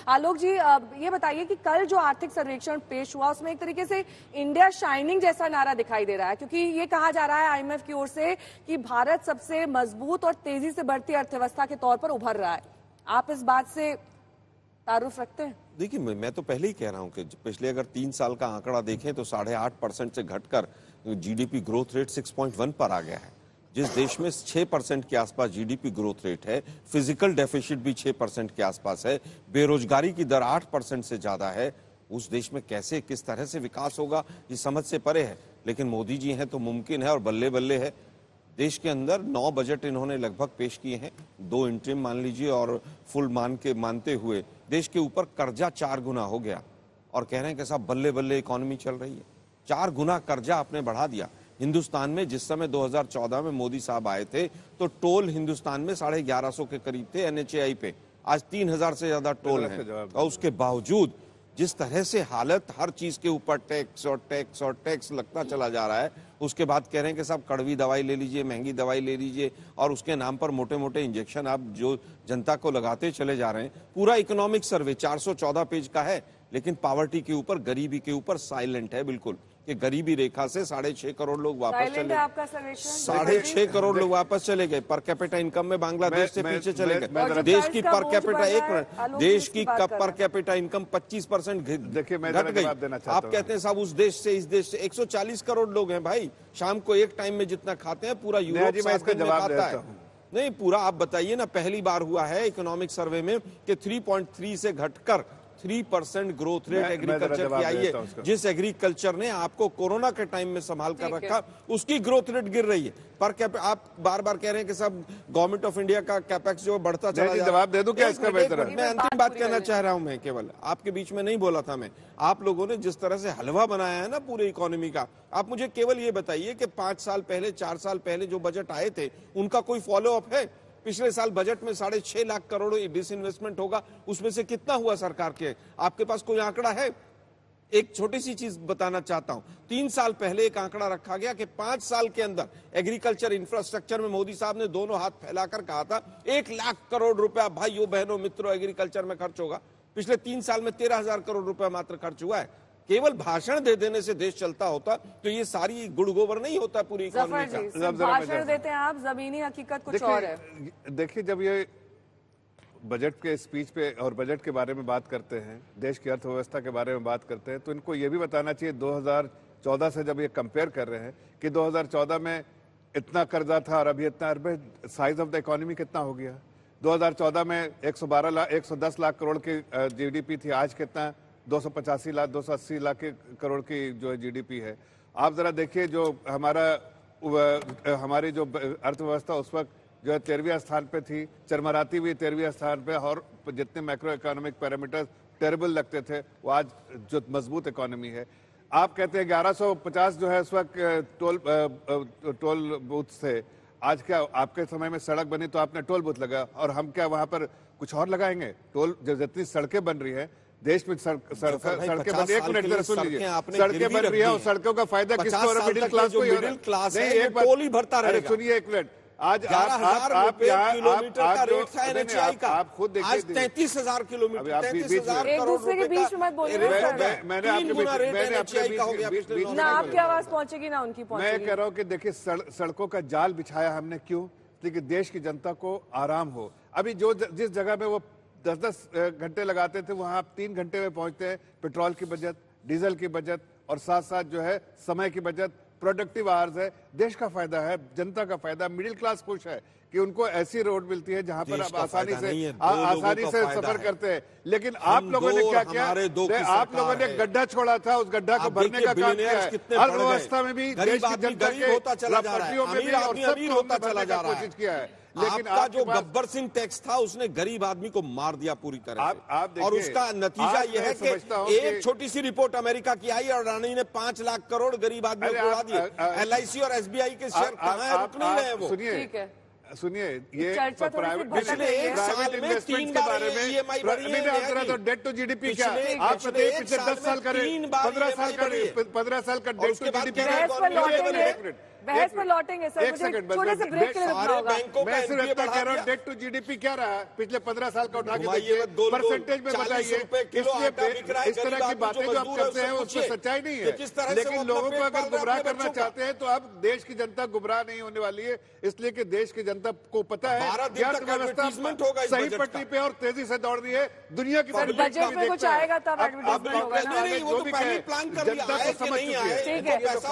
आलोक जी, ये बताइए कि कल जो आर्थिक सर्वेक्षण पेश हुआ उसमें एक तरीके से इंडिया शाइनिंग जैसा नारा दिखाई दे रहा है, क्योंकि ये कहा जा रहा है आईएमएफ की ओर से कि भारत सबसे मजबूत और तेजी से बढ़ती अर्थव्यवस्था के तौर पर उभर रहा है। आप इस बात से तारुफ रखते हैं? देखिए, मैं तो पहले ही कह रहा हूं कि पिछले अगर 3 साल का आंकड़ा देखें तो 8.5% से घटकर जीडीपी ग्रोथ रेट 6.1 पर आ गया है। जिस देश में 6% के आसपास जीडीपी ग्रोथ रेट है, फिजिकल डेफिसिट भी 6% के आसपास है, बेरोजगारी की दर 8% से ज्यादा है, उस देश में कैसे किस तरह से विकास होगा ये समझ से परे है। लेकिन मोदी जी हैं तो मुमकिन है और बल्ले बल्ले है। देश के अंदर 9 बजट इन्होंने लगभग पेश किए हैं, 2 इंटरिम मान लीजिए और फुल मानते हुए देश के ऊपर कर्जा 4 गुना हो गया और कह रहे हैं कि साहब बल्ले बल्ले इकोनॉमी चल रही है। 4 गुना कर्जा आपने बढ़ा दिया। हिंदुस्तान में जिस समय 2014 में मोदी साहब आए थे तो टोल हिंदुस्तान में 1150 के करीब थे एनएचएआई पे, आज 3000 से ज्यादा टोल हैं। और उसके बावजूद जिस तरह से हालत, हर चीज के ऊपर टैक्स और टैक्स और टैक्स लगता चला जा रहा है, उसके बाद कह रहे हैं कि साहब कड़वी दवाई ले लीजिए, महंगी दवाई ले लीजिए और उसके नाम पर मोटे मोटे इंजेक्शन आप जो जनता को लगाते चले जा रहे हैं। पूरा इकोनॉमिक सर्वे 414 पेज का है, लेकिन पावर्टी के ऊपर, गरीबी के ऊपर साइलेंट है बिल्कुल कि गरीबी रेखा से 6.5 करोड़ लोग वापस चले, 6.5 करोड़ लोग वापस चले गए। पर कैपिटा इनकम में बांग्लादेश से पीछे चले गए। देश की पर कैपिटा देश की पर कैपिटा इनकम 25% घट गई। आप कहते हैं साहब उस देश से इस देश से 140 करोड़ लोग हैं भाई, शाम को एक टाइम में जितना खाते हैं पूरा यूरोप खाता है। नहीं, पूरा आप बताइए ना, पहली बार हुआ है इकोनॉमिक सर्वे में कि 3.3 से घटकर 3% ग्रोथ रेट एग्रीकल्चर की आई है। जिस एग्रीकल्चर ने आपको कोरोना के टाइम में संभाल कर रखा, उसकी ग्रोथ रेट गिर रही है। पर आप बार बार कह रहे हैं कि सब गवर्नमेंट ऑफ इंडिया का कैपेक्स जो बढ़ता चला जा रहा है। जवाब दे दूं क्या इसका बेहतर है? मैं अंतिम बात कहना चाह रहा हूं, मैं केवल आपके बीच में नहीं बोला था मैं। आप लोगों ने जिस तरह से हलवा बनाया है ना पूरे इकोनॉमी का, आप मुझे केवल ये बताइए कि 5 साल पहले, 4 साल पहले जो बजट आए थे उनका कोई फॉलो अप है? पिछले साल बजट में 6.5 लाख करोड़ डिसइन्वेस्टमेंट होगा, उसमें से कितना हुआ सरकार के? आपके पास कोई आंकड़ा है? एक छोटी सी चीज बताना चाहता हूं, 3 साल पहले एक आंकड़ा रखा गया कि 5 साल के अंदर एग्रीकल्चर इंफ्रास्ट्रक्चर में मोदी साहब ने दोनों हाथ फैलाकर कहा था 1 लाख करोड़ रुपया भाइयों बहनों मित्रों एग्रीकल्चर में खर्च होगा। पिछले 3 साल में 13,000 करोड़ रुपया मात्र खर्च हुआ है। केवल भाषण दे देने से देश चलता होता तो ये सारी गुड़ गोबर नहीं होता पूरी इकोनॉमी का। भाषण देते हैं आप, जमीनी हकीकत कुछ और है। देखिए, जब ये बजट के स्पीच पे और बजट के बारे में बात करते हैं, देश की अर्थव्यवस्था के बारे में बात करते हैं, तो इनको ये भी बताना चाहिए 2014 से जब ये कंपेयर कर रहे हैं कि 2014 में इतना कर्जा था और अभी इतना, साइज ऑफ द इकोनॉमी कितना हो गया। 2014 में 110 लाख करोड़ की जीडीपी थी, आज कितना 285 लाख 280 लाख करोड़ की जो है जीडीपी है। आप जरा देखिए, जो हमारी जो अर्थव्यवस्था उस वक्त जो है 13वें स्थान पे थी, चरमराती हुई 13वें स्थान पे, और जितने मैक्रो इकोनॉमिक पैरामीटर्स टेरेबल लगते थे वो आज जो मजबूत इकोनॉमी है। आप कहते हैं 1150 जो है इस वक्त टोल बूथ से, आज क्या आपके समय में सड़क बनी तो आपने टोल बूथ लगा, और हम क्या वहां पर कुछ और लगाएंगे? टोल जितनी सड़कें बन रही है देश में, सड़कें बन, एक मिनट जरा सुन लीजिए, सड़कें बन रही है और सड़कों का फायदा किसको हो रहा है? मिडिल क्लास को ही हो रहा है। नहीं, एक टोल ही भरता रहेगा। सुनिए एक मिनट, आज आप किलोमीटर का रेट था एनएचएआई का, आप खुद देखिए, आज 33,000 किलोमीटर, 33,000 करोड़ के बीच मत बोलिए। मैंने ना आपकी आवाज पहुंचेगी ना उनकी पहुंचेगी। मैं कह रहा हूँ कि देखिए, सड़कों का जाल बिछाया हमने क्यों? कि देश की जनता को आराम हो। अभी जो जिस जगह में वो 10-10 घंटे लगाते थे वहां आप 3 घंटे में पहुंचते हैं। पेट्रोल की बचत, डीजल की बचत और साथ साथ जो है समय की बचत, प्रोडक्टिव आवर्स है। देश का फायदा है, जनता का फायदा। मिडिल क्लास खुश है कि उनको ऐसी रोड मिलती है जहां पर आप आसानी से सफर करते हैं। लेकिन आप लोगों ने क्या किया? आप लोगों ने गड्ढा छोड़ा था, उस गड्ढा को भरने का काम किया है। अर्थव्यवस्था में भी, देश की जनता के प्रॉपर्टियों में भी और सबको भरने का कोशिश किया है। लेकिन आपका जो गब्बर सिंह टैक्स था उसने गरीब आदमी को मार दिया पूरी तरह से। और उसका नतीजा यह है कि एक छोटी सी रिपोर्ट अमेरिका की आई और रानी ने 5 लाख करोड़ गरीब आदमी को उड़ा दिए। एलआईसी और एसबीआई के शेयर कहां है? रुक नहीं रहे वो। सुनिए, ये प्राइवेट पिछले एक साल में 3 के बारे में ईएमआई बढ़ी है। तो डेट टू जीडीपी क्या आप बताइए? पिछले 10 साल का 15 साल का डेट टू जीडीपी बहस पर लौटेंगे सर, एक मुझे सेकंड, बस छोटे से ब्रेक के लिए रुकना सारे होगा। बैंकों का मैं सिर्फ NPA इतना बढ़ा कह रहा हूँ, दिया। डेट टू जीडीपी क्या रहा है पिछले 15 साल का उठा के घुमाइए देखिए, मत गोल गोल। परसेंटेज में 40 बताइए। रुपए किलो इसलिए आटा बिक रहा है, इस तरह गरीब की आदमी बातें जो आप मजदूर है, करते हैं उससे उसमें पूछिए सच्चाई नहीं कि है, किस तरह से वो लेकिन अपना लोगों पेट को अगर पाल रहे हैं गुमराह अपने करना बच्चों का। चाहते हैं तो अब देश की जनता गुमराह नहीं होने वाली है, इसलिए कि देश की जनता को पता है 12 कि दिन तक अर्थव्यवस्था एडवर्टीजमेंट होगा इस सही बजट पटरी का। पे और तेजी से दौड़ रही है। दुनिया की सर, बजट में कुछ आएगा तब एडवर्टाइजमेंट होगा ना। नहीं, वो तो पहले प्लान कर लिया, जनता आए को कि समझ नहीं चुकी है। आए, ठीक तो है। पैसा